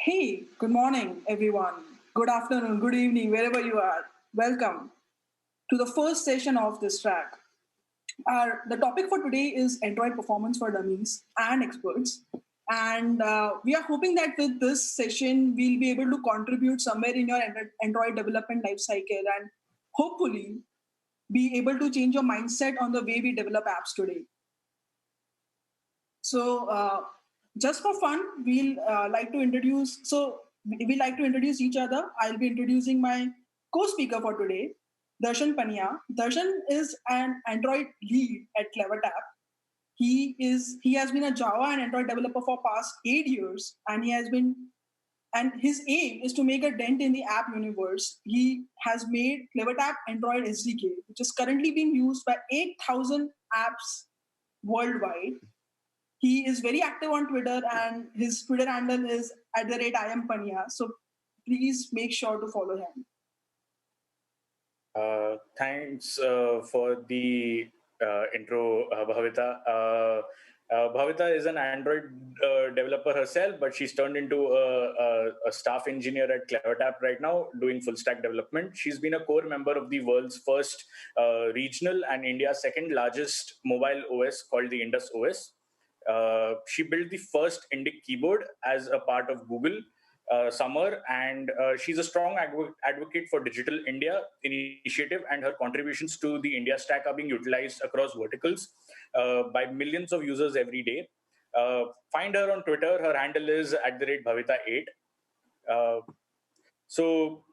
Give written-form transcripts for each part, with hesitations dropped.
Hey, good morning, everyone. Good afternoon, good evening, wherever you are. Welcome to the first session of this track. The topic for today is Android performance for dummies and experts. And we are hoping that with this session, we'll be able to contribute somewhere in your Android development lifecycle and hopefully be able to change your mindset on the way we develop apps today. So, just for fun, we like to introduce each other. I'll be introducing my co-speaker for today, Darshan Pania. Darshan is an Android lead at CleverTap. He has been a Java and Android developer for past 8 years, and his aim is to make a dent in the app universe. He has made CleverTap Android SDK, which is currently being used by 8,000 apps worldwide. He is very active on Twitter, and his Twitter handle is at the rate I am Pania. So please make sure to follow him. Thanks for the intro, Bhavita. Bhavita is an Android developer herself, but she's turned into a staff engineer at CleverTap right now, doing full stack development. She's been a core member of the world's first regional and India's second largest mobile OS called the Indus OS. She built the first Indic keyboard as a part of Google Summer, and she's a strong advocate for Digital India initiative, and her contributions to the India stack are being utilized across verticals by millions of users every day. Find her on Twitter. Her handle is at the rate Bhavita8. Uh, so,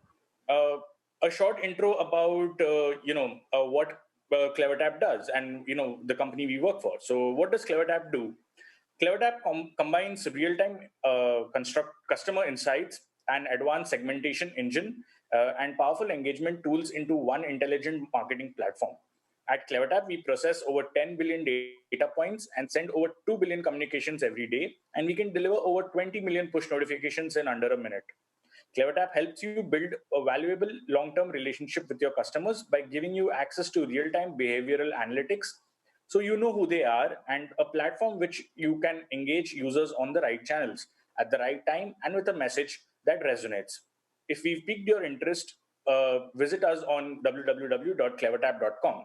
uh, a short intro about what CleverTap does, and the company we work for. So, what does CleverTap do? CleverTap combines real-time customer insights and advanced segmentation engine and powerful engagement tools into one intelligent marketing platform. At CleverTap, we process over 10 billion data points and send over 2 billion communications every day, and we can deliver over 20 million push notifications in under a minute. CleverTap helps you build a valuable long-term relationship with your customers by giving you access to real-time behavioral analytics, so you know who they are, and a platform which you can engage users on the right channels at the right time and with a message that resonates. If we've piqued your interest, visit us on www.clevertap.com.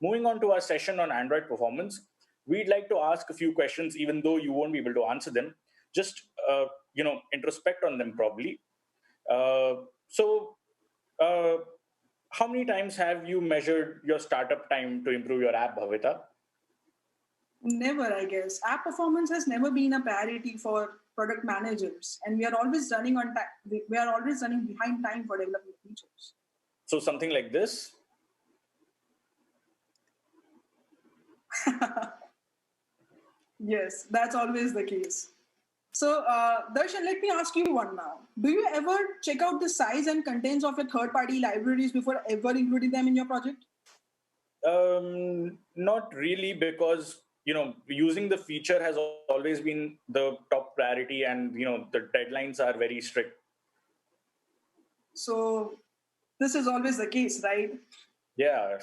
Moving on to our session on Android performance, we'd like to ask a few questions, even though you won't be able to answer them. Just introspect on them probably. So, uh, how many times have you measured your startup time to improve your app, Bhavita? Never, I guess. App performance has never been a priority for product managers, and we are always running on time. We are always running behind time for developing features. So, something like this. Yes, that's always the case. So, Darshan, let me ask you one now. Do you ever check out the size and contents of your third-party libraries before ever including them in your project? Not really, because using the feature has always been the top priority, and the deadlines are very strict. So, this is always the case, right? Yeah.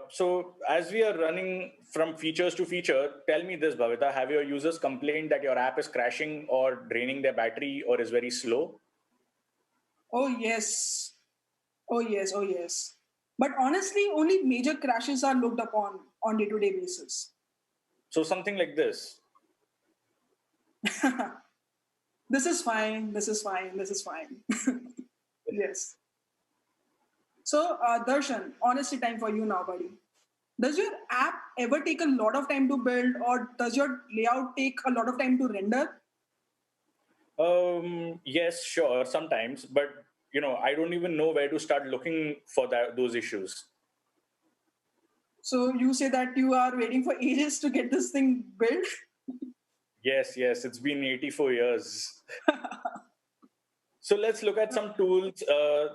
So as we are running from features to feature, tell me this, Bhavita, have your users complained that your app is crashing or draining their battery or is very slow? Oh, yes. Oh, yes. Oh, yes. But honestly, only major crashes are looked upon on day-to-day basis. So something like this. This is fine. This is fine. This is fine. Yes. So, Darshan, honesty time for you now, buddy. Does your app ever take a lot of time to build, or does your layout take a lot of time to render? Yes, sure, sometimes, but I don't even know where to start looking for those issues. So you say that you are waiting for ages to get this thing built? Yes, it's been 84 years. So let's look at some tools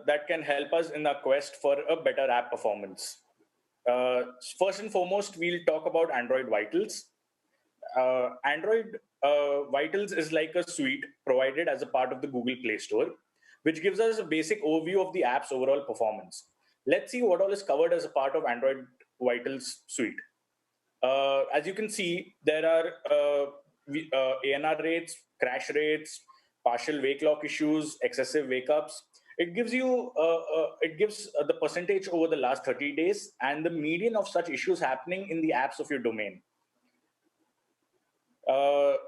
that can help us in our quest for a better app performance. Uh, First and foremost, we'll talk about Android Vitals. Android Vitals is like a suite provided as a part of the Google Play Store, which gives us a basic overview of the app's overall performance. Let's see what all is covered as a part of Android Vitals suite. As you can see, there are ANR rates, crash rates, partial wake lock issues, excessive wake ups. It gives the percentage over the last 30 days and the median of such issues happening in the apps of your domain.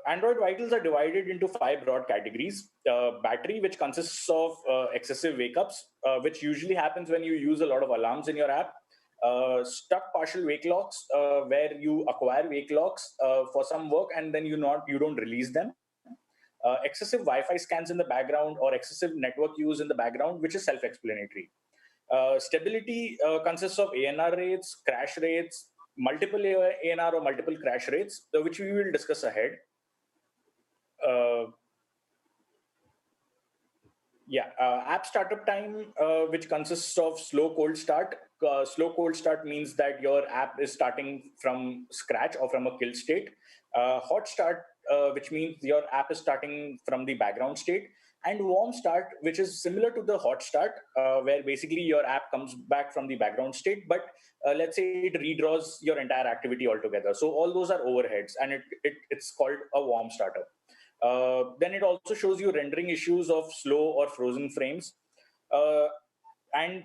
Android vitals are divided into 5 broad categories. Battery, which consists of excessive wake ups, which usually happens when you use a lot of alarms in your app. Stuck partial wake locks, where you acquire wake locks for some work and then you don't release them. Excessive Wi-Fi scans in the background or excessive network use in the background, which is self-explanatory. Stability consists of ANR rates, crash rates, multiple ANR or multiple crash rates, which we will discuss ahead. Uh, App startup time, which consists of slow cold start. Slow cold start means that your app is starting from scratch or from a kill state. Hot start, which means your app is starting from the background state. And warm start, which is similar to the hot start, where basically your app comes back from the background state, but let's say it redraws your entire activity altogether. So all those are overheads, and it's called a warm startup. Then it also shows you rendering issues of slow or frozen frames, uh, and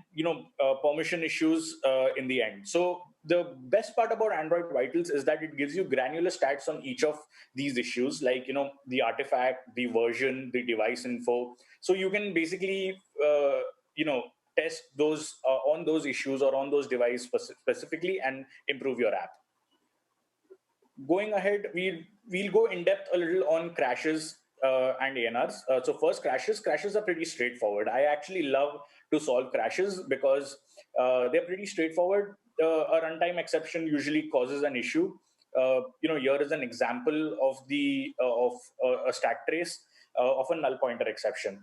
permission issues in the end. So the best part about Android Vitals is that it gives you granular stats on each of these issues, like the artifact, the version, the device info. So you can basically test those on those issues or on those devices specifically and improve your app. Going ahead, we'll go in depth a little on crashes and ANRs. So first, crashes are pretty straightforward. I actually love to solve crashes because they're pretty straightforward. A runtime exception usually causes an issue. Here is an example of a stack trace of a null pointer exception.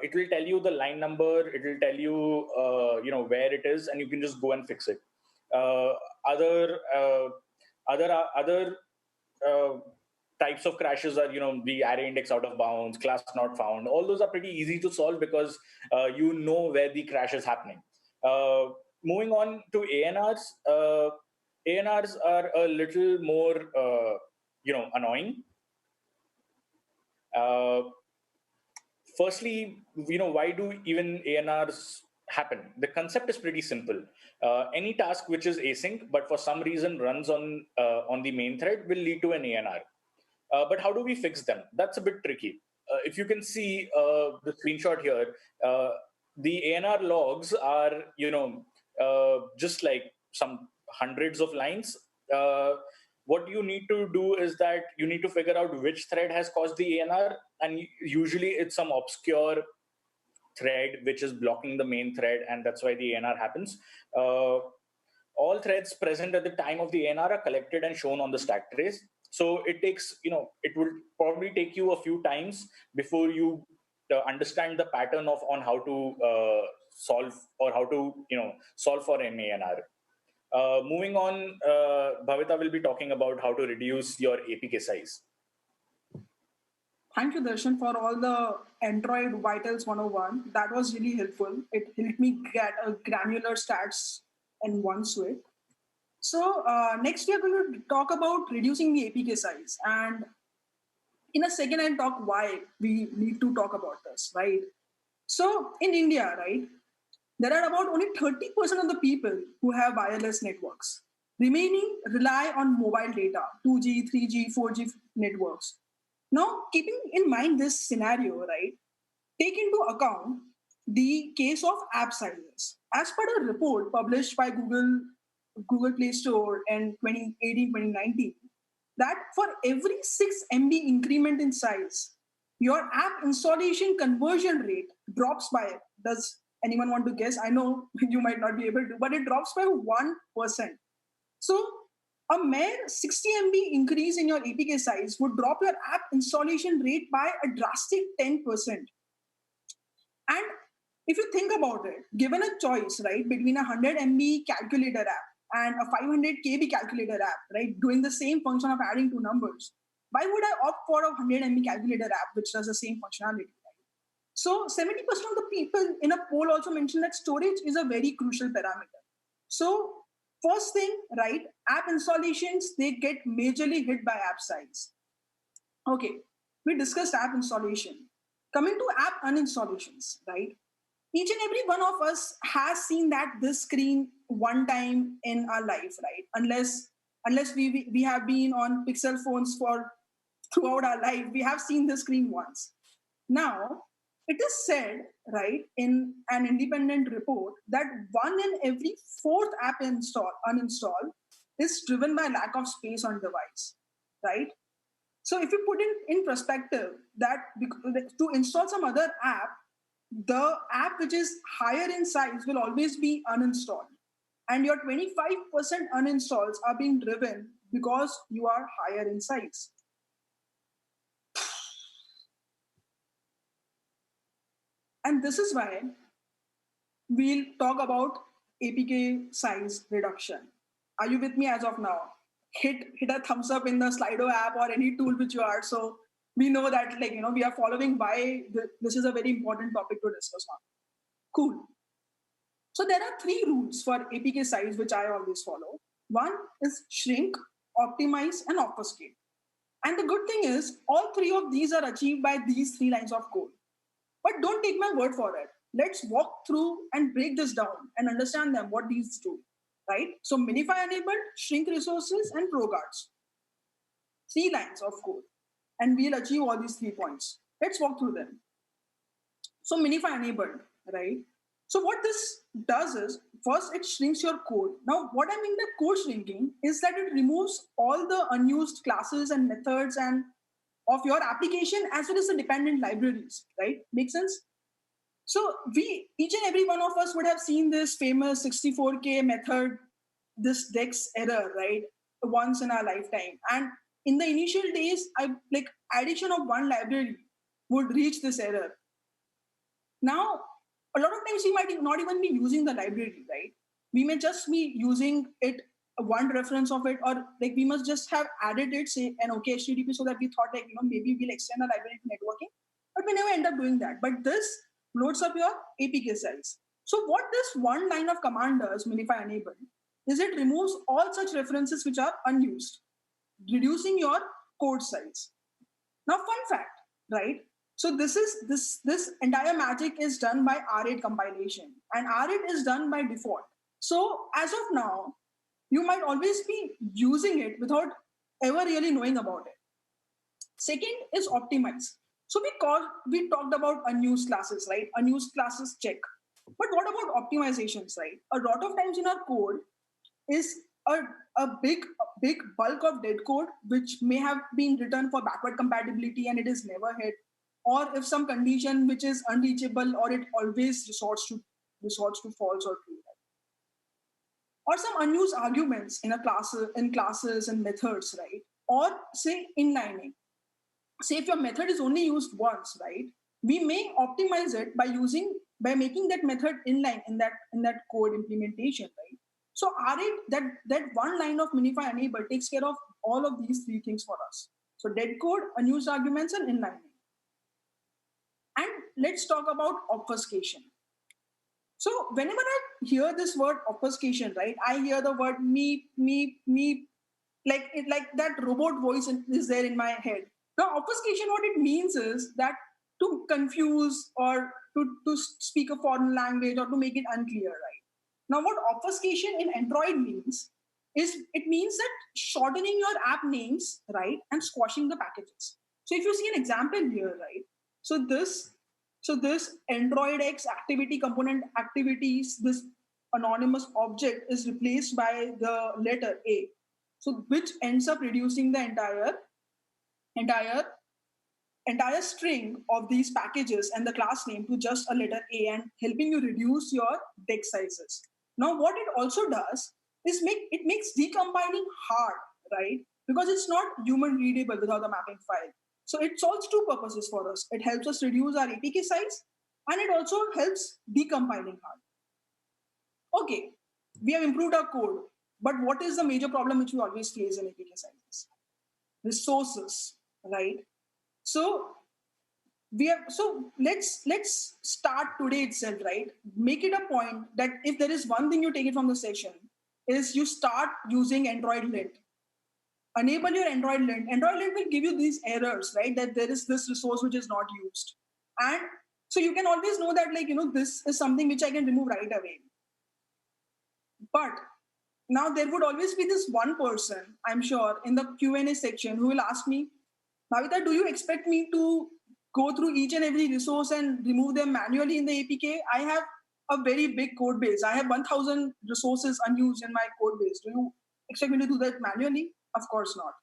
It will tell you the line number. It will tell you where it is, and you can just go and fix it. Uh, other uh, other uh, types of crashes are the array index out of bounds, class not found. All those are pretty easy to solve because you know where the crash is happening. uh, Moving on to ANRs. ANRs are a little more annoying. uh, Firstly, why do even ANRs happen? The concept is pretty simple. Any task which is async but for some reason runs on the main thread will lead to an ANR. But how do we fix them? That's a bit tricky. If you can see the screenshot here, the ANR logs are, just like some hundreds of lines. What you need to do is that you need to figure out which thread has caused the ANR, and usually it's some obscure thread which is blocking the main thread, and that's why the ANR happens. Uh, all threads present at the time of the ANR are collected and shown on the stack trace. So it will probably take you a few times before you understand the pattern of on how to solve or how to solve for MANR. Moving on, Bhavita will be talking about how to reduce your APK size. Thank you, Darshan, for all the Android Vitals 101. That was really helpful. It helped me get a granular stats in one sweep. So next we are going to talk about reducing the APK size, and in a second I'll talk why we need to talk about this, right? So in India, right, there are about only 30% of the people who have wireless networks. Remaining rely on mobile data, 2G, 3G, 4G networks. Now, keeping in mind this scenario, right, take into account the case of app sizes. As per a report published by Google Play Store in 2018-2019, that for every 6 MB increment in size, your app installation conversion rate drops by, does anyone want to guess? I know you might not be able to, but it drops by 1%. So a mere 60 MB increase in your APK size would drop your app installation rate by a drastic 10%. And if you think about it, given a choice, right, between a 100 MB calculator app and a 500 KB calculator app, right, doing the same function of adding two numbers, why would I opt for a 100 MB calculator app which does the same functionality? So 70% of the people in a poll also mentioned that storage is a very crucial parameter. So First thing, right, app installations, they get majorly hit by app size. Okay, we discussed app installation. Coming to app uninstallations, right? Each and every one of us has seen that this screen one time in our life, right? Unless we have been on Pixel phones for throughout our life, we have seen this screen once. Now, it is said, right, in an independent report that one in every fourth app uninstall is driven by lack of space on device, right? So if you put it in perspective, that to install some other app, the app which is higher in size will always be uninstalled. And your 25% uninstalls are being driven because you are higher in size. And this is why we'll talk about APK size reduction. Are you with me as of now? Hit a thumbs up in the Slido app or any tool which you are. So we know that we are following why this is a very important topic to discuss on. Cool. So there are three rules for APK size which I always follow. One is shrink, optimize, and obfuscate. And the good thing is all three of these are achieved by these three lines of code. But don't take my word for it. Let's walk through and break this down and understand them, what these do, right? So minify enabled, shrink resources, and pro guards. Three lines of code. And we'll achieve all these 3 points. Let's walk through them. So minify enabled, right? So what this does is, first it shrinks your code. Now, what I mean by code shrinking is that it removes all the unused classes and methods and of your application as well as the dependent libraries, right? Make sense? So each and every one of us would have seen this famous 64K method, this dex error, right? Once in our lifetime. And in the initial days, addition of one library would reach this error. Now, a lot of times we might not even be using the library, right? We may just be using it, one reference of it, or we must just have added it, say an OK HTTP, so that we thought maybe we'll extend the library to networking, but we never end up doing that. But this loads up your APK size. So what this one line of command does, minify enable, is it removes all such references which are unused, reducing your code size. Now, fun fact, right? So this entire magic is done by R8 compilation, and R8 is done by default. So as of now, you might always be using it without ever really knowing about it. Second is optimize. So we talked about unused classes, right? Unused classes, check. But what about optimizations, right? A lot of times in our code is a big bulk of dead code which may have been written for backward compatibility and it is never hit, or if some condition which is unreachable, or it always resorts to false or true, or some unused arguments in classes and methods, right? Or say inlining. Say if your method is only used once, right? We may optimize it by making that method inline in that code implementation, right? So R8, that one line of minify enable takes care of all of these three things for us. So dead code, unused arguments, and inlining. And let's talk about obfuscation. So whenever I hear this word obfuscation, right, I hear the word meep, meep, meep, like that robot voice is there in my head. Now, obfuscation, what it means is that to confuse or to speak a foreign language or to make it unclear, right? Now, what obfuscation in Android means is it means that shortening your app names, right, and squashing the packages. So if you see an example here, right, so this Android X activity component activities, this anonymous object is replaced by the letter A. So which ends up reducing the entire string of these packages and the class name to just a letter A and helping you reduce your deck sizes. Now, what it also does is makes decompiling hard, right? Because it's not human readable without a mapping file. So it solves two purposes for us. It helps us reduce our APK size, and it also helps decompiling hard. Okay, we have improved our code, but what is the major problem which we always face in APK sizes? Resources, right? So let's start today itself, right? Make it a point that if there is one thing you take it from the session, is you start using Android lint. Enable your Android lint. Android lint will give you these errors, right? That there is this resource which is not used. And so you can always know that, like, this is something which I can remove right away. But now there would always be this one person, I'm sure, in the Q&A section who will ask me, Bhavita, do you expect me to go through each and every resource and remove them manually in the APK? I have a very big code base. I have 1,000 resources unused in my code base. Do you expect me to do that manually? Of course not.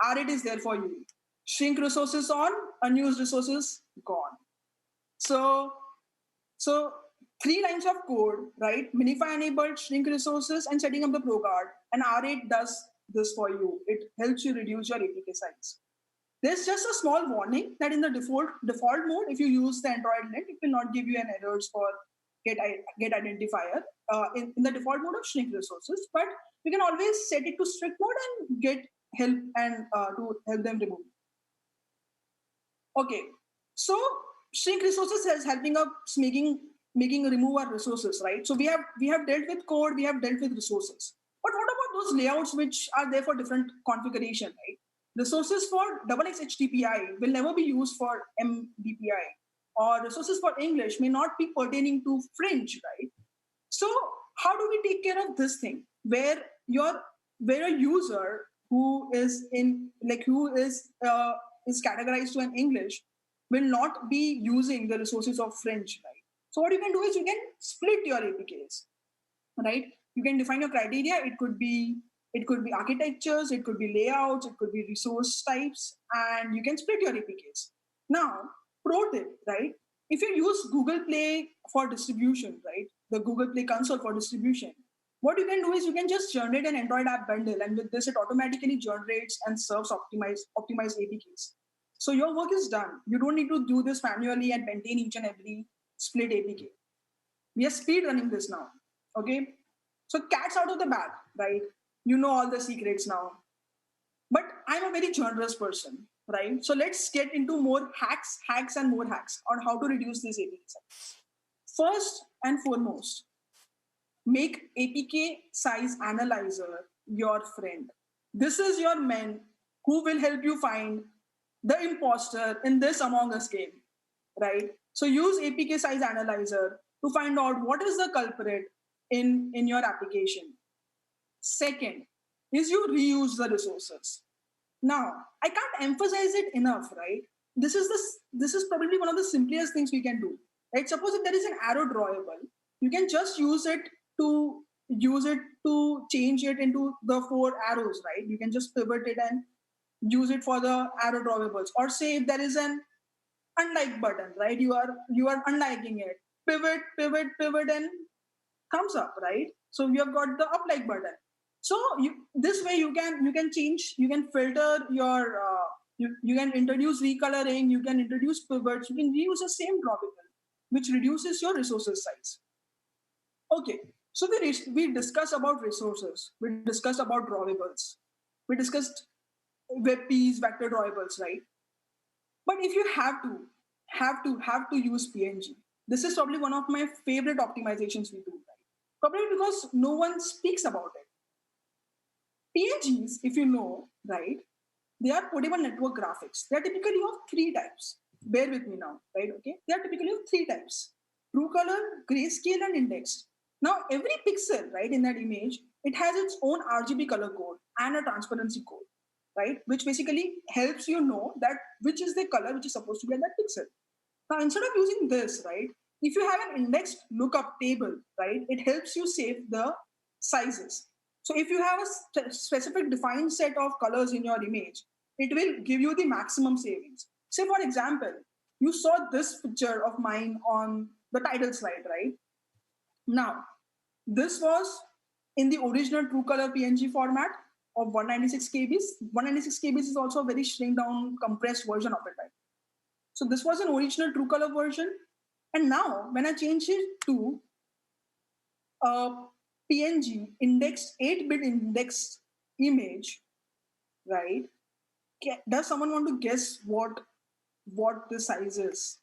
R8 is there for you. Shrink resources on, unused resources gone. So 3 lines of code, right? Minify enabled, shrink resources, and setting up the ProGuard. And R8 does this for you. It helps you reduce your APK size. There's just a small warning that in the default mode, if you use the Android lint, it will not give you an errors for get identifier in the default mode of shrink resources. But you can always set it to strict mode and get help and to help them remove. Okay, so shrink resources is helping us making remove our resources, right? So we have dealt with code, we have dealt with resources. But what about those layouts which are there for different configuration, right? Resources for XX HTTPI will never be used for MDPI, or resources for English may not be pertaining to French, right? So how do we take care of this thing where a user who is categorized to an English will not be using the resources of French, right? So what you can do is you can split your APKs, right? You can define your criteria. It could be architectures, it could be layouts, it could be resource types, and you can split your APKs. Now, pro tip, right? If you use Google Play for distribution, right? The Google Play console for distribution, what you can do is you can just generate an Android app bundle, and with this, it automatically generates and serves optimized APKs. So your work is done. You don't need to do this manually and maintain each and every split APK. We are speed running this now. Okay. So cat's out of the bag, right? You know all the secrets now. But I'm a very generous person, right? So let's get into more hacks and more hacks on how to reduce this APK size. First and foremost, make APK size analyzer your friend. This is your man who will help you find the imposter in this Among Us game, right? So use APK size analyzer to find out what is the culprit in your application. Second is you reuse the resources. Now, I can't emphasize it enough, right? This is probably one of the simplest things we can do. Right? Suppose if there is an arrow drawable, you can just use it to change it into the 4 arrows, right? You can just pivot it and use it for the arrow drawables. Or say if there is an unlike button, right? You are unliking it. Pivot, and thumbs up, right? So you have got the up like button. So this way you can change, you can filter your you can introduce recoloring, you can introduce pivots, you can reuse the same drawable, which reduces your resources size. Okay, so we discussed about resources, we discussed about drawables, we discussed WebPs, vector drawables, right? But if you have to use PNG, this is probably one of my favorite optimizations we do, right? Probably because no one speaks about it. PNGs, if you know, right, they are portable network graphics. They are typically of 3 types. Bear with me now, right? Okay, they are typically of 3 types: true color, grayscale, and indexed. Now, every pixel, right, in that image, it has its own RGB color code and a transparency code, right, which basically helps you know that which is the color which is supposed to be at that pixel. Now, instead of using this, right, if you have an indexed lookup table, right, it helps you save the sizes. So if you have a specific defined set of colors in your image, it will give you the maximum savings. Say, for example, you saw this picture of mine on the title slide, right? Now, this was in the original true color PNG format of 196 kbs. 196 kbs is also a very shrink down, compressed version of it, right? So this was an original true color version. And now, when I change it to a PNG indexed 8-bit indexed image, right? Does someone want to guess what the size is?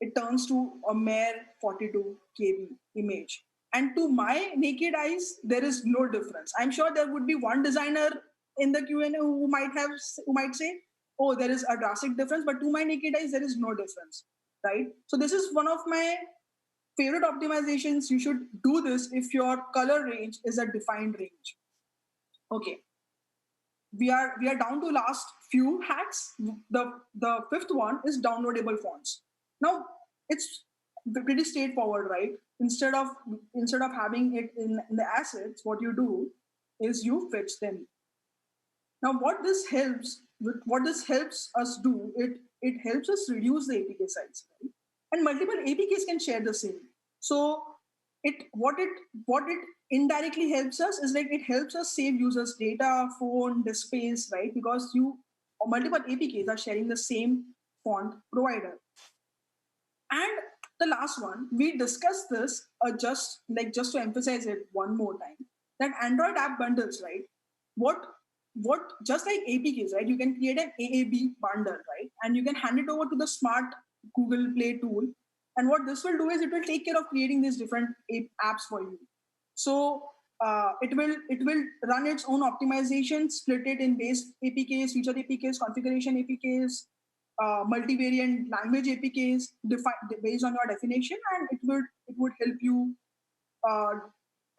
It turns to a mere 42 KB image. And to my naked eyes, there is no difference. I'm sure there would be one designer in the Q&A who might say, "Oh, there is a drastic difference," but to my naked eyes, there is no difference, right? So this is one of my favorite optimizations. You should do this if your color range is a defined range. Okay, we are down to last few hacks. The fifth one is downloadable fonts. Now it's pretty straightforward, right? Instead of having it in the assets, what you do is you fetch them. Now what this helps us do, it helps us reduce the APK size, right? And multiple APKs can share the same. So what it indirectly helps us is like it helps us save users data, phone, disk space, right? Because you multiple APKs are sharing the same font provider. And the last one, we discussed this just to emphasize it one more time, that Android app bundles, right? What what just like APKs, right? You can create an AAB bundle, right? And you can hand it over to the smart Google Play tool. And what this will do is it will take care of creating these different apps for you. So it will run its own optimization, split it in base APKs, feature APKs, configuration APKs, multivariant language APKs based on your definition, and it would help you. Uh,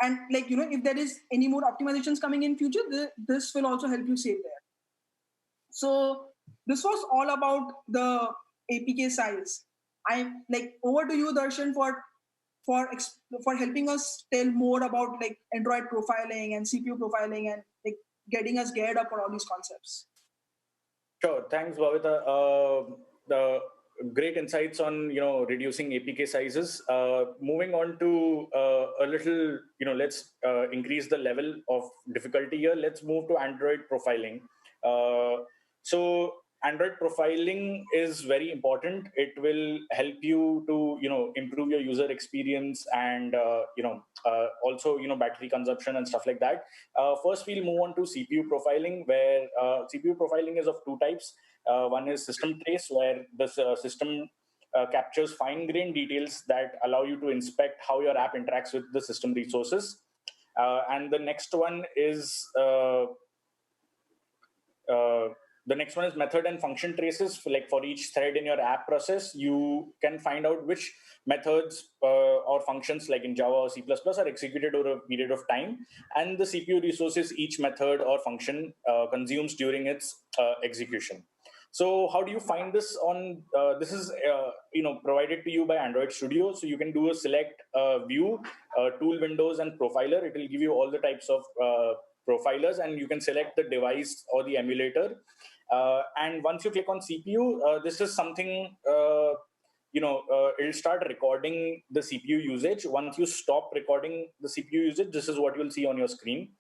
and like if there is any more optimizations coming in future, this will also help you save there. So this was all about the APK size. I'm like over to you, Darshan, for helping us tell more about like Android profiling and CPU profiling and like getting us geared up for all these concepts. Sure. Thanks, Bhavita. The great insights on reducing APK sizes. Moving on to a little, let's increase the level of difficulty here. Let's move to Android profiling. So Android profiling is very important. It will help you to improve your user experience and also battery consumption and stuff like that. First, we'll move on to CPU profiling, where CPU profiling is of two types. One is system trace, where the system captures fine-grained details that allow you to inspect how your app interacts with the system resources. And the next one is method and function traces. For each thread in your app process, you can find out which methods or functions, like in Java or C++, are executed over a period of time, and the CPU resources each method or function consumes during its execution. So how do you find this on? This is provided to you by Android Studio. So you can do a select view, tool windows, and profiler. It will give you all the types of profilers, and you can select the device or the emulator. And once you click on CPU, this is something, it'll start recording the CPU usage. Once you stop recording the CPU usage, this is what you'll see on your screen.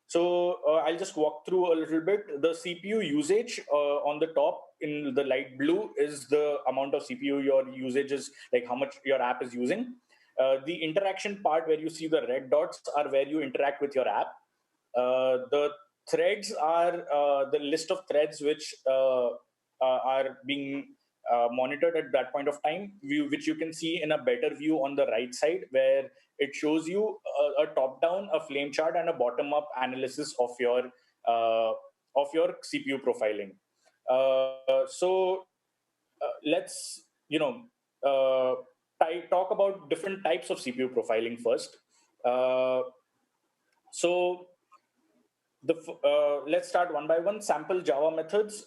So I'll just walk through a little bit. The CPU usage on the top in the light blue is the amount of CPU your usage is, like how much your app is using. The interaction part, where you see the red dots, are where you interact with your app. The threads are the list of threads which are being monitored at that point of time, which you can see in a better view on the right side, where it shows you a top-down, a flame chart, and a bottom-up analysis of your CPU profiling. So let's talk about different types of CPU profiling first. So let's start one by one. Sample Java methods.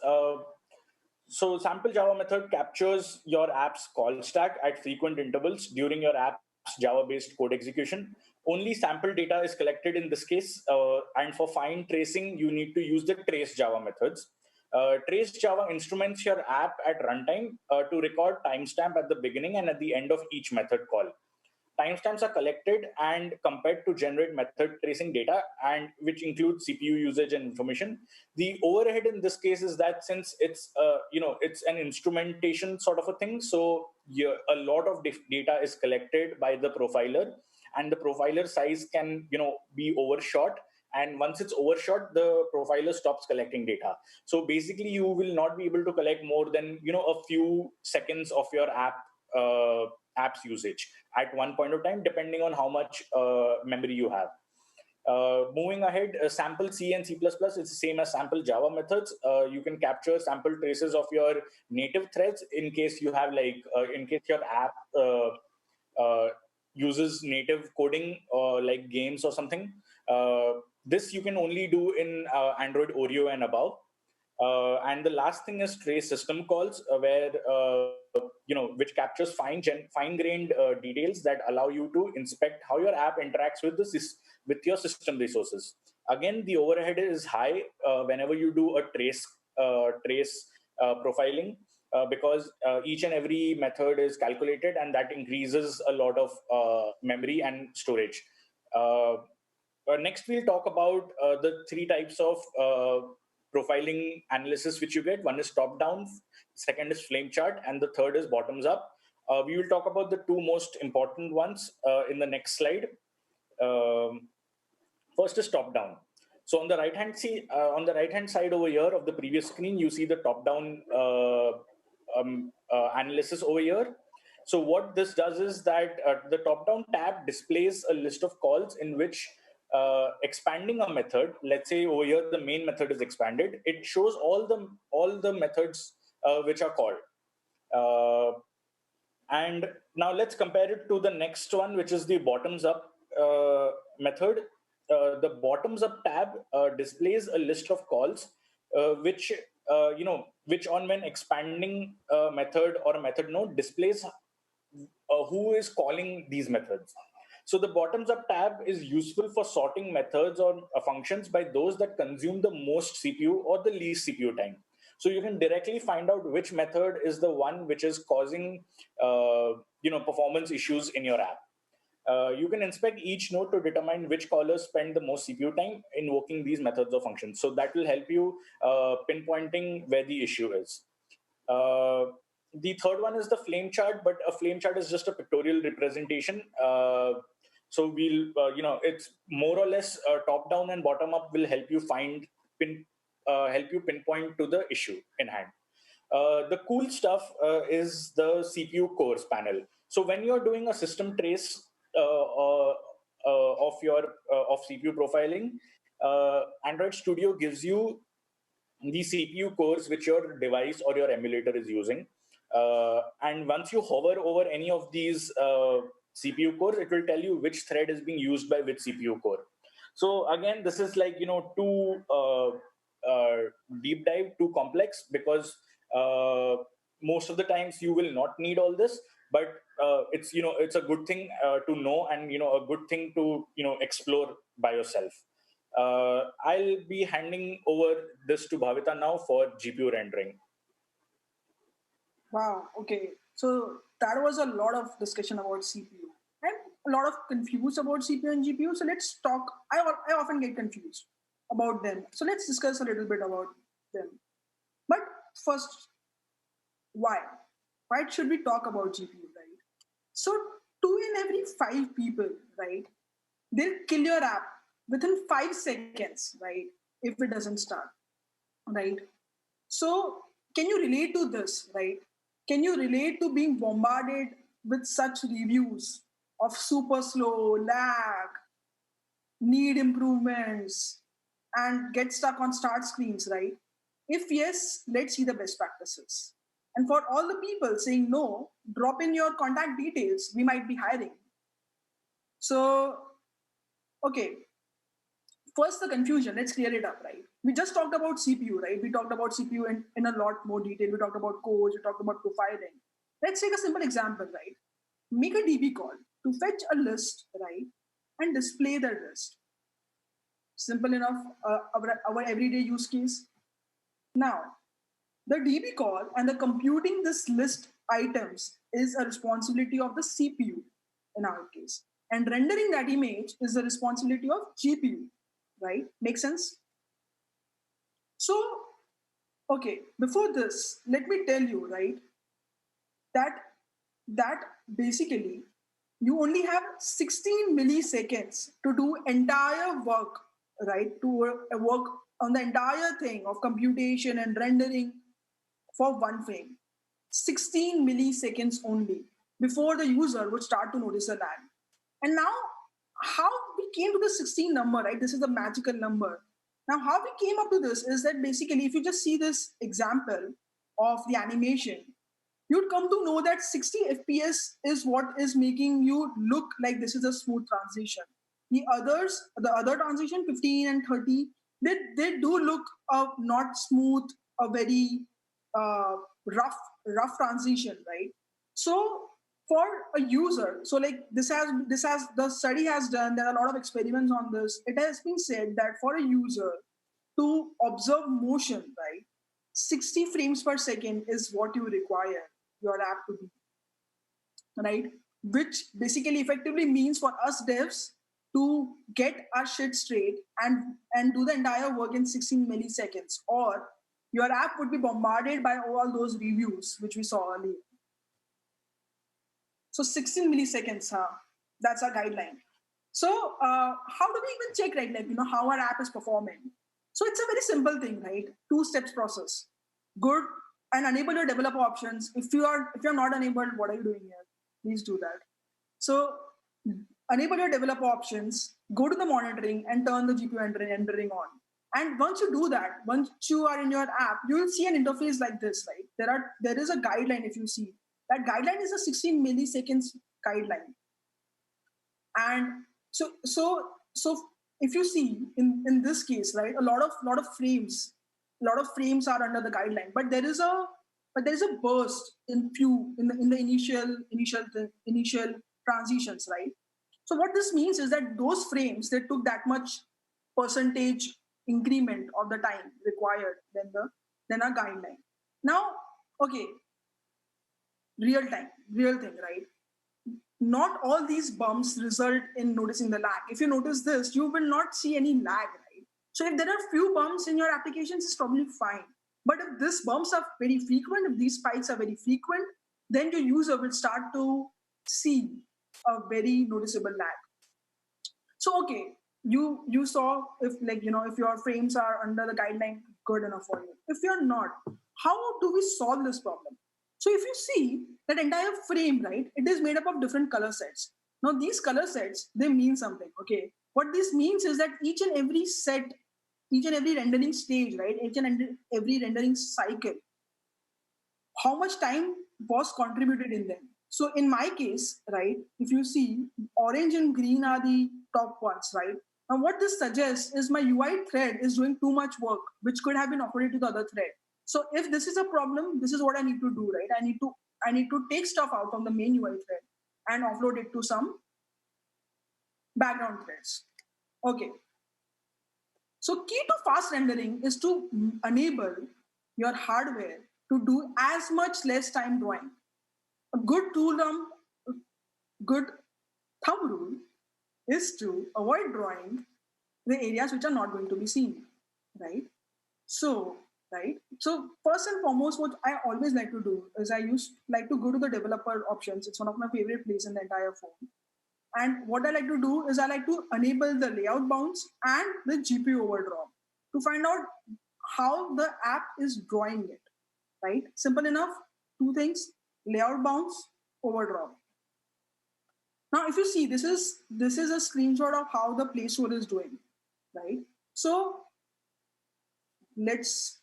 So sample Java method captures your app's call stack at frequent intervals during your app's Java-based code execution. Only sample data is collected in this case, and for fine tracing, you need to use the trace Java methods. Trace Java instruments your app at runtime to record timestamp at the beginning and at the end of each method call. Timestamps are collected and compared to generate method tracing data, and which includes CPU usage and information. The overhead in this case is that since it's it's an instrumentation sort of a thing, so a lot of data is collected by the profiler, and the profiler size can be overshot. And once it's overshot, the profiler stops collecting data. So basically, you will not be able to collect more than a few seconds of your app app's usage at one point of time, depending on how much memory you have. Moving ahead, sample C and C++ is the same as sample Java methods. You can capture sample traces of your native threads in case you have in case your app uh, uses native coding like games or something. This you can only do in Android Oreo and above. And the last thing is trace system calls, where which captures fine-grained details that allow you to inspect how your app interacts with with your system resources. Again, the overhead is high whenever you do a trace profiling, because each and every method is calculated, and that increases a lot of memory and storage. Next, we'll talk about the three types of profiling analysis which you get. One is top down, second is flame chart, and the third is bottoms up. We will talk about the two most important ones in the next slide. Um, First is top down. So on the right hand side over here of the previous screen, you see the top down analysis over here. So what this does is that the top down tab displays a list of calls in which expanding a method, let's say over here the main method is expanded, it shows all the methods which are called. And now let's compare it to the next one, which is the bottoms up method. The bottoms up tab displays a list of calls which on when expanding a method or a method node displays who is calling these methods. So the bottoms up tab is useful for sorting methods or functions by those that consume the most CPU or the least CPU time. So you can directly find out which method is the one which is causing performance issues in your app. You can inspect each node to determine which callers spend the most CPU time invoking these methods or functions. So that will help you pinpointing where the issue is. The third one is the flame chart, but a flame chart is just a pictorial representation. So it's more or less top down and bottom up will help you help you pinpoint to the issue in hand. The cool stuff is the CPU cores panel. So when you're doing a system trace of CPU profiling, Android Studio gives you the CPU cores which your device or your emulator is using. And once you hover over any of these CPU cores, it will tell you which thread is being used by which CPU core. So again, this is too deep dive, too complex, because most of the times you will not need all this. But it's a good thing to know, and a good thing to explore by yourself. I'll be handing over this to Bhavita now for GPU rendering. Wow. Okay. So that was a lot of discussion about CPU and a lot of confused about CPU and GPU. So let's talk. I often get confused about them. So let's discuss a little bit about them. But first, why? Why should we talk about GPU, right? So two in every five people, right, they'll kill your app within 5 seconds, right, if it doesn't start, right? So can you relate to this, right? Can you relate to being bombarded with such reviews of super slow, lag, need improvements, and get stuck on start screens, right? If yes, let's see the best practices. And for all the people saying no, drop in your contact details. We might be hiring. So, okay, first the confusion. Let's clear it up, right? We just talked about CPU, right? We talked about CPU in a lot more detail. We talked about codes, we talked about profiling. Let's take a simple example, right? Make a DB call to fetch a list, right? And display the list. Simple enough, our everyday use case. Now, the DB call and the computing this list items is a responsibility of the CPU in our case. And rendering that image is the responsibility of GPU, right? Make sense? So, okay, before this, let me tell you, right, that that basically you only have 16 milliseconds to do entire work, right? To work on the entire thing of computation and rendering for one frame. 16 milliseconds only. before the user would start to notice the lag. And now, how we came to the 16 number, right? This is the magical number. Now, how we came up to this is that basically, if you just see this example of the animation, you'd come to know that 60 FPS is what is making you look like this is a smooth transition. The other transition, 15 and 30, they do look not smooth, a very uh, rough transition, right? So for a user, so like this has the study has done, there are a lot of experiments on this. It has been said that for a user to observe motion, right, 60 frames per second is what you require your app to be, right? Which basically effectively means for us devs to get our shit straight and do the entire work in 16 milliseconds, or your app would be bombarded by all those reviews which we saw earlier. So 16 milliseconds, huh? That's our guideline. So how do we even check, right? Like, how our app is performing. So it's a very simple thing, right? Two steps process. Good and enable your developer options. If you're not enabled, what are you doing here? Please do that. So enable your developer options, go to the monitoring and turn the GPU rendering on. And once you do that, once you are in your app, you will see an interface like this, right? There is a guideline. If you see that guideline is a 16 milliseconds guideline. And so if you see in this case, right, a lot of frames are under the guideline, but there is a burst in few in the initial transitions, right? So what this means is that those frames, they took that much percentage increment of the time required than a guideline. Now, okay, real thing, right? Not all these bumps result in noticing the lag. If you notice this, you will not see any lag, right? So if there are few bumps in your applications, it's probably fine. But if these bumps are very frequent, if these spikes are very frequent, then your user will start to see a very noticeable lag. So okay, you saw if your frames are under the guideline, good enough for you. If you're not, how do we solve this problem? So if you see that entire frame, right, it is made up of different color sets. Now these color sets, they mean something. Okay, what this means is that each and every set, each and every rendering stage, right, each and every rendering cycle, how much time was contributed in them. So in my case, right, if you see, orange and green are the top ones, right? Now what this suggests is my UI thread is doing too much work, which could have been offloaded to the other thread. So if this is a problem, this is what I need to do, right? I need to take stuff out from the main UI thread and offload it to some background threads. Okay. So key to fast rendering is to enable your hardware to do as much less time drawing. A good thumb rule is to avoid drawing the areas which are not going to be seen, right? So, right. So first and foremost, what I always like to do is I like to go to the developer options. It's one of my favorite places in the entire phone. And what I like to do is I like to enable the layout bounds and the GPU overdraw to find out how the app is drawing it, right? Simple enough. Two things: layout bounds, overdraw. Now, if you see, this is a screenshot of how the Play Store is doing, right? So let's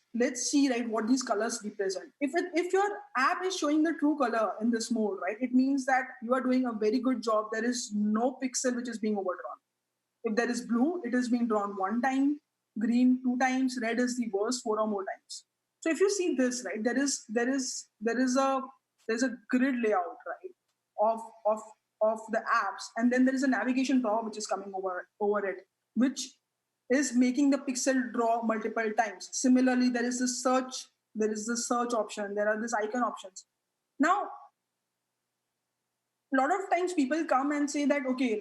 see, right, what these colors represent. If your app is showing the true color in this mode, right, it means that you are doing a very good job. There is no pixel which is being overdrawn. If there is blue, it is being drawn one time, green two times, red is the worst, four or more times. So if you see this, right, there's a grid layout, right, of of the apps, and then there is a navigation bar which is coming over it, which is making the pixel draw multiple times. Similarly, there is the search option, there are these icon options. Now, a lot of times people come and say that, okay,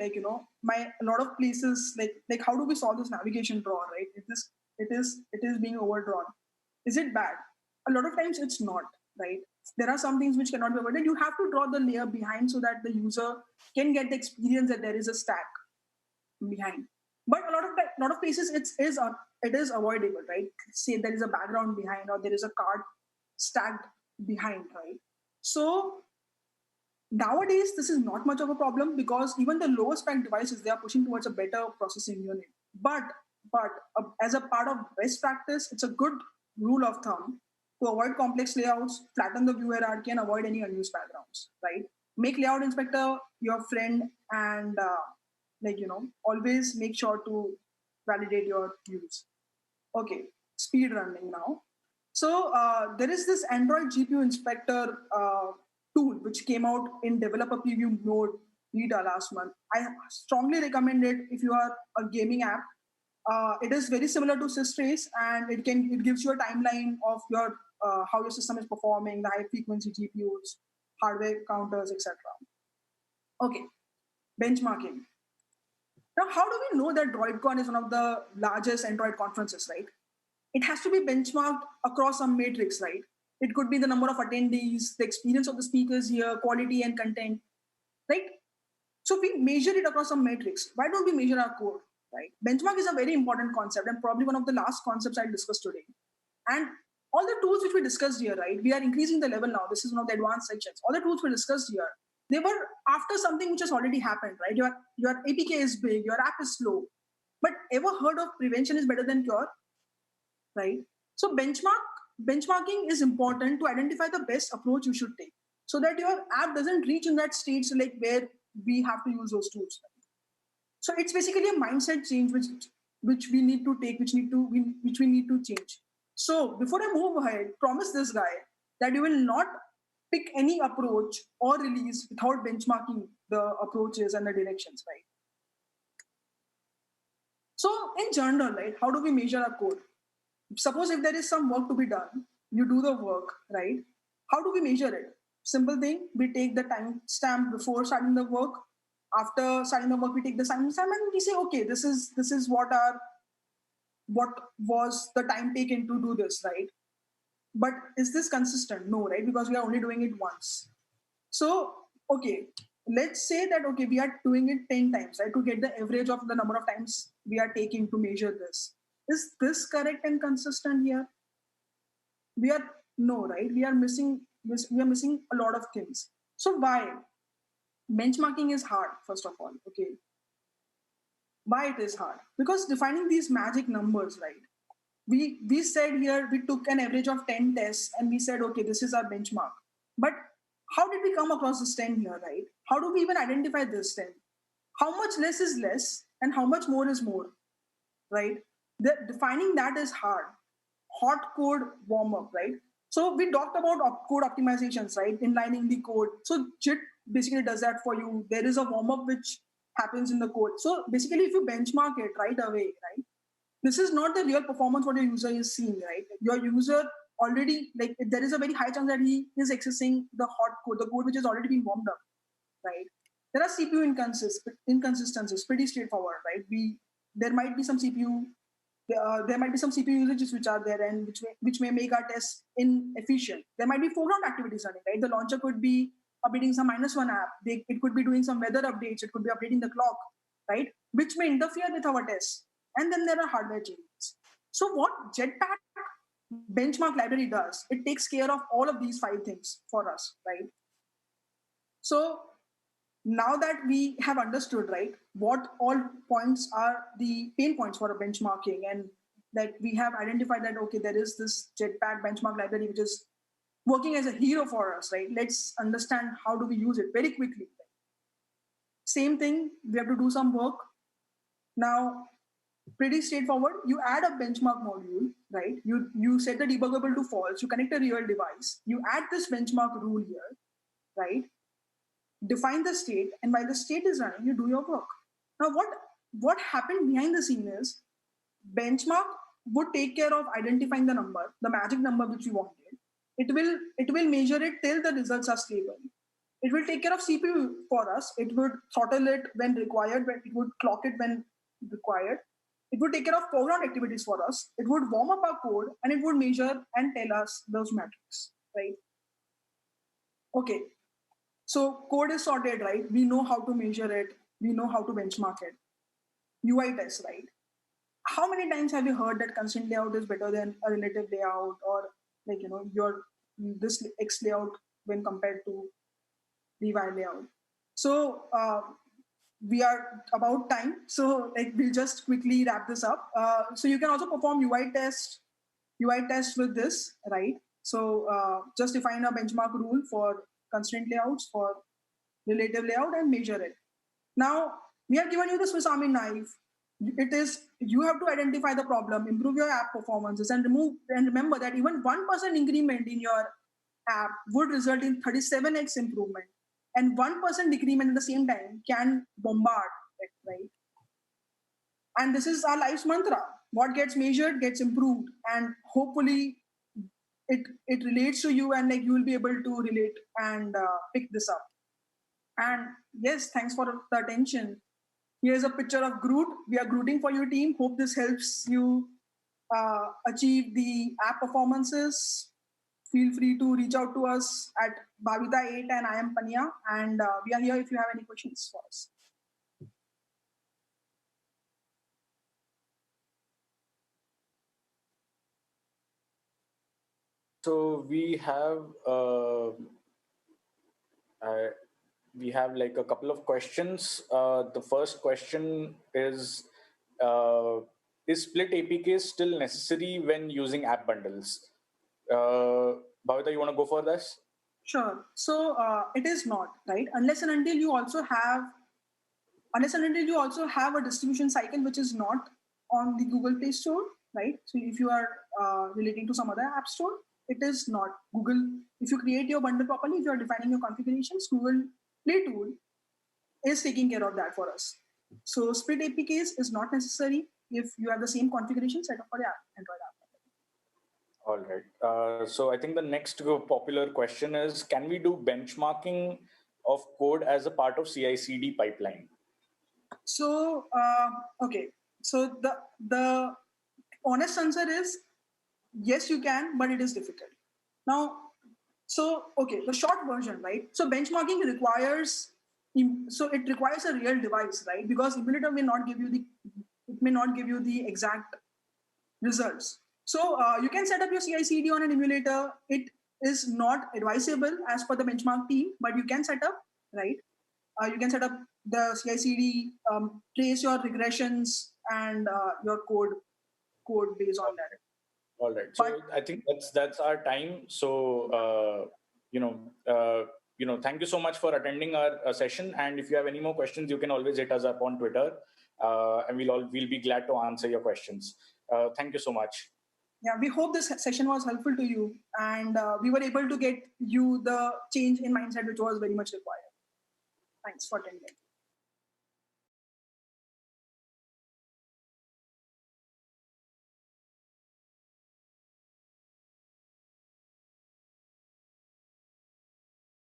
my a lot of places, like how do we solve this navigation draw, right? It is being overdrawn. Is it bad? A lot of times it's not, right? There are some things which cannot be avoided. You have to draw the layer behind so that the user can get the experience that there is a stack behind. But a lot of places it is avoidable, right? Say there is a background behind or there is a card stacked behind, right? So Nowadays, this is not much of a problem because even the lower spec devices, they are pushing towards a better processing unit. But as a part of best practice, it's a good rule of thumb to avoid complex layouts, flatten the view hierarchy, and avoid any unused backgrounds. Right? Make layout inspector your friend, and always make sure to validate your views. Okay, speed running now. So there is this Android GPU inspector tool which came out in developer preview mode beta last month. I strongly recommend it if you are a gaming app. It is very similar to Systrace, and it gives you a timeline of your how your system is performing, the high frequency GPUs, hardware counters, etc. Okay, benchmarking. Now, how do we know that droidCon is one of the largest Android conferences, right? It has to be benchmarked across some matrix, right? It could be the number of attendees, the experience of the speakers here, quality and content, right? So we measure it across some matrix. Why don't we measure our code, right? Benchmark is a very important concept and probably one of the last concepts I discussed today. And all the tools which we discussed here, right? We are increasing the level now. This is one of the advanced sections. All the tools we discussed here, they were after something which has already happened, right? Your APK is big, your app is slow. But ever heard of prevention is better than cure? Right? So benchmarking is important to identify the best approach you should take so that your app doesn't reach in that stage like where we have to use those tools. Right? So it's basically a mindset change which we need to take, which we need to change. So before I move ahead, promise this guy that you will not pick any approach or release without benchmarking the approaches and the directions, right? So in general, right, how do we measure our code? Suppose if there is some work to be done, you do the work, right? How do we measure it? Simple thing, we take the timestamp before starting the work. After starting the work, we take the timestamp and we say, okay, this is what was the time taken to do this, right? But is this consistent? No, right? Because we are only doing it once. So, okay, let's say that okay, we are doing it 10 times, right? To get the average of the number of times we are taking to measure this. Is this correct and consistent here? We are no, right? We are missing a lot of things. So why? Benchmarking is hard, first of all. Okay. Why it is hard? Because defining these magic numbers, right? We said here we took an average of 10 tests and we said, okay, this is our benchmark. But how did we come across this 10 here, right? How do we even identify this 10? How much less is less and how much more is more, right? Defining that is hard. Hot code warm up, right? So we talked about code optimizations, right? Inlining the code. So JIT basically does that for you. There is a warm up which happens in the code. So basically, if you benchmark it right away, right, this is not the real performance what your user is seeing, right? Your user already, like, there is a very high chance that he is accessing the hot code, the code which has already been warmed up, right? There are CPU inconsistencies, pretty straightforward, right? There might be some CPU there might be some CPU usages which are there and which may make our test inefficient. There might be foreground activities running, right? The launcher could be updating some -1 app. It could be doing some weather updates. It could be updating the clock, right? Which may interfere with our tests. And then there are hardware changes. So what Jetpack benchmark library does, it takes care of all of these five things for us, right? So now that we have understood, right, what all points are the pain points for a benchmarking, and that we have identified that okay, there is this Jetpack benchmark library which is working as a hero for us, right? Let's understand how do we use it very quickly. Same thing, we have to do some work now. Pretty straightforward. You add a benchmark module, right? You set the debuggable to false. You connect a real device. You add this benchmark rule here, right? Define the state, and while the state is running, you do your work. Now, what happened behind the scene is benchmark would take care of identifying the number, the magic number which you wanted. It will measure it till the results are stable. It will take care of CPU for us. It would throttle it when required, when it would clock it when required. It would take care of foreground activities for us. It would warm up our code and it would measure and tell us those metrics, right? Okay, so code is sorted, right? We know how to measure it. We know how to benchmark it. UI test, right? How many times have you heard that constant layout is better than a relative layout, or like your this X layout when compared to the UI layout. So we are about time, so like we'll just quickly wrap this up. So you can also perform UI test with this, right? So just define a benchmark rule for constraint layouts, for relative layout, and measure it. Now we have given you the Swiss Army knife. It is you have to identify the problem, improve your app performances, and remember that even 1% increment in your app would result in 37x improvement, and 1% decrement at the same time can bombard it, right? And this is our life's mantra: what gets measured gets improved, and hopefully it relates to you, and like you will be able to relate and pick this up. And yes, thanks for the attention. Here's a picture of Groot. We are Grooting for your team. Hope this helps you achieve the app performances. Feel free to reach out to us at Bhavita8 and I am Pania. And we are here if you have any questions for us. So we have like a couple of questions. The first question is split APKs still necessary when using app bundles? Bhavita, you want to go for this? Sure. So it is not, right? Unless and until you also have a distribution cycle which is not on the Google Play Store, right? So if you are relating to some other app store, it is not Google. If you create your bundle properly, if you are defining your configurations, Google Play tool is taking care of that for us. So split APKs is not necessary if you have the same configuration set up for the Android app. All right. So I think the next popular question is, can we do benchmarking of code as a part of CI/CD pipeline? So okay. So the honest answer is yes, you can, but it is difficult. Now, so okay, the short version, right? So benchmarking requires it requires a real device, right? Because emulator may not give you the exact results. So you can set up your CI/CD on an emulator. It is not advisable as per the benchmark team, but you can set up, right? You can set up the CI/CD, trace your regressions and your code based on that. All right. So I think that's our time. So thank you so much for attending our session. And if you have any more questions, you can always hit us up on Twitter, and we'll be glad to answer your questions. Thank you so much. Yeah, we hope this session was helpful to you, and we were able to get you the change in mindset which was very much required. Thanks for attending.